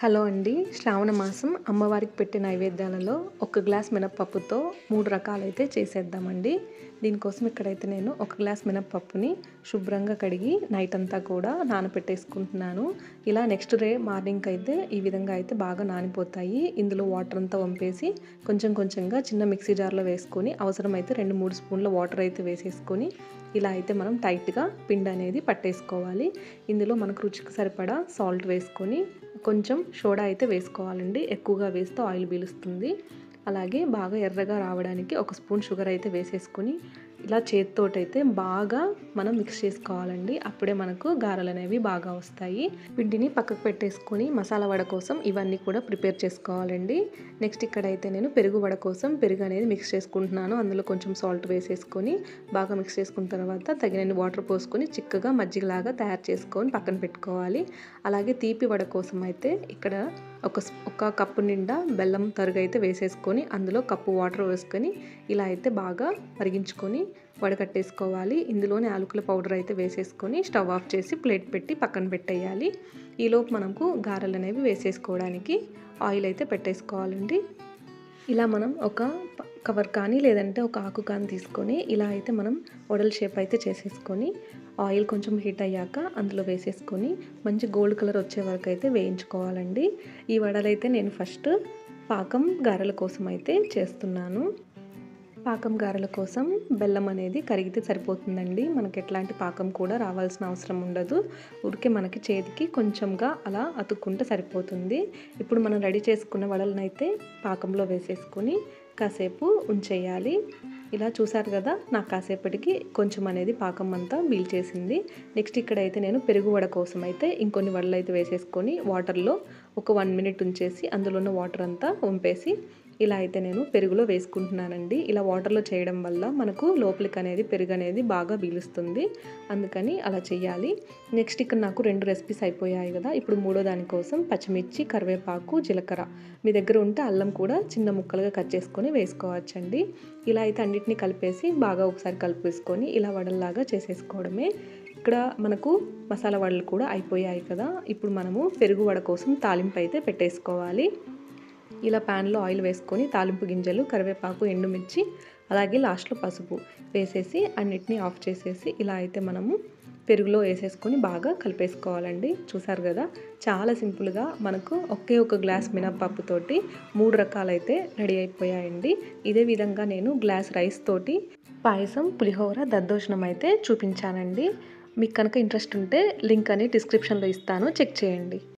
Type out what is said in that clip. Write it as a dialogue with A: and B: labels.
A: Hello అండి. శ్రావణ మాసం అమ్మవారికి పెట్టే నైవేద్యాలలో ఒక గ్లాస్ మినపప్పుతో 3 రకాలైతే చేసేద్దామండి. దీనికోసం ఇక్కడైతే నేను ఒక గ్లాస్ మినపప్పుని శుభ్రంగా కడిగి నైట్ అంతా కూడా నానపెట్టేసుకుంటున్నాను. ఇలా నెక్స్ట్ డే మార్నింగ్కి అయితే ఈ విధంగా అయితే బాగా నానిపోతాయి. ఇందులో వాటర్ అంతా వంపేసి కొంచెం కొంచెంగా చిన్న మిక్సీ జార్లో వేసుకొని అవసరమైతే 2-3 స్పూన్ల వాటర్ అయితే వేసేసుకొని ఇలా అయితే మనం టైట్గా పిండి అనేది పట్టేసుకోవాలి. ఇందులో మనకు రుచికి సరిపడా సాల్ట్ వేసుకొని కొంచెం సోడా అయితే వేసుకోవాలండి. ఎక్కువగా వేస్తే ఆయిల్ పీలుస్తుంది. అలాగే బాగా ఎర్రగా రావడానికి ఒక స్పూన్ షుగర్ అయితే వేసేసుకొని ఇలా చేతితోటైతే బాగా మనం మిక్స్ చేసుకోవాలండి. అప్పుడే మనకు గారెలు అనేవి బాగా వస్తాయి. పిండిని పక్కకు పెట్టేసుకొని మసాలా వడ కోసం ఇవన్నీ కూడా ప్రిపేర్ చేసుకోవాలండి. నెక్స్ట్ ఇక్కడైతే నేను పెరుగు వడ కోసం పెరుగు అనేది మిక్స్ చేసుకుంటున్నాను. అందులో కొంచెం సాల్ట్ వేసేసుకొని బాగా మిక్స్ చేసుకున్న తర్వాత తగినన్ని వాటర్ పోసుకొని చిక్కగా మజ్జిగలాగా తయారు చేసుకొని పక్కన పెట్టుకోవాలి. అలాగే తీపి వడ కోసం అయితే ఇక్కడ ఒక కప్పు నిండా బెల్లం తరుగు అయితే వేసేసుకొని అందులో కప్పు వాటర్ వేసుకొని ఇలా అయితే బాగా మరిగించుకొని వడకట్టేసుకోవాలి. ఇందులోనే యాలకుల పౌడర్ అయితే వేసేసుకొని స్టవ్ ఆఫ్ చేసి ప్లేట్ పెట్టి పక్కన పెట్టేయాలి. ఈలోపు మనకు గారెలు అనేవి వేసేసుకోవడానికి ఆయిల్ అయితే పెట్టేసుకోవాలండి. ఇలా మనం ఒక కవర్ కానీ లేదంటే ఒక ఆకు కానీ తీసుకొని ఇలా అయితే మనం వడల షేప్ అయితే చేసేసుకొని ఆయిల్ కొంచెం హీట్ అయ్యాక అందులో వేసేసుకొని మంచి గోల్డ్ కలర్ వచ్చే వరకు అయితే వేయించుకోవాలండి. ఈ వడలైతే నేను ఫస్ట్ పాకం గారెల కోసం అయితే చేస్తున్నాను. పాకం గారెల కోసం బెల్లం అనేది కరిగితే సరిపోతుందండి. మనకి ఎట్లాంటి పాకం కూడా రావాల్సిన అవసరం ఉండదు. ఊరికే మనకి చేతికి కొంచెంగా అలా అతుక్కుంటే సరిపోతుంది. ఇప్పుడు మనం రెడీ చేసుకున్న వడలను అయితే పాకంలో వేసేసుకొని కాసేపు ఉంచేయాలి. ఇలా చూసారు కదా, నాకు కాసేపటికి కొంచెం అనేది పాకం అంతా పీల్చేసింది. నెక్స్ట్ ఇక్కడైతే నేను పెరుగు వడ కోసం అయితే ఇంకొన్ని వడలు అయితే వేసేసుకొని వాటర్లో ఒక 1 మినిట్ ఉంచేసి అందులో ఉన్న వాటర్ అంతా వంపేసి ఇలా అయితే నేను పెరుగులో వేసుకుంటున్నానండి. ఇలా వాటర్లో చేయడం వల్ల మనకు లోపలికి అనేది పెరుగు అనేది బాగా పీలుస్తుంది. అందుకని అలా చేయాలి. నెక్స్ట్ ఇక్కడ నాకు 2 రెసిపీస్ అయిపోయాయి కదా. ఇప్పుడు మూడో దానికోసం పచ్చిమిర్చి, కరివేపాకు, జీలకర్ర మీ దగ్గర ఉంటే అల్లం కూడా చిన్న ముక్కలుగా కట్ చేసుకొని వేసుకోవచ్చండి. ఇలా అయితే అన్నిటినీ కలిపేసి బాగా ఒకసారి కలిపేసుకొని ఇలా వడల్లాగా చేసేసుకోవడమే. ఇక్కడ మనకు మసాలా వడలు కూడా అయిపోయాయి కదా. ఇప్పుడు మనము పెరుగు వడ కోసం తాలింపు అయితే పెట్టేసుకోవాలి. ఇలా ప్యాన్లో ఆయిల్ వేసుకొని తాలింపు గింజలు, కరివేపాకు, ఎండుమిర్చి అలాగే లాస్ట్లో పసుపు వేసేసి అన్నిటినీ ఆఫ్ చేసేసి ఇలా అయితే మనము పెరుగులో వేసేసుకొని బాగా కలిపేసుకోవాలండి. చూసారు కదా, చాలా సింపుల్గా మనకు ఒకే ఒక గ్లాస్ మినపప్పుతోటి 3 రకాలైతే రెడీ అయిపోయాయండి. ఇదే విధంగా నేను గ్లాస్ రైస్ తోటి పాయసం, పులిహోర, దద్దోజనం అయితే చూపించానండి. మీకు కనుక ఇంట్రెస్ట్ ఉంటే లింక్ అని డిస్క్రిప్షన్లో ఇస్తాను, చెక్ చేయండి.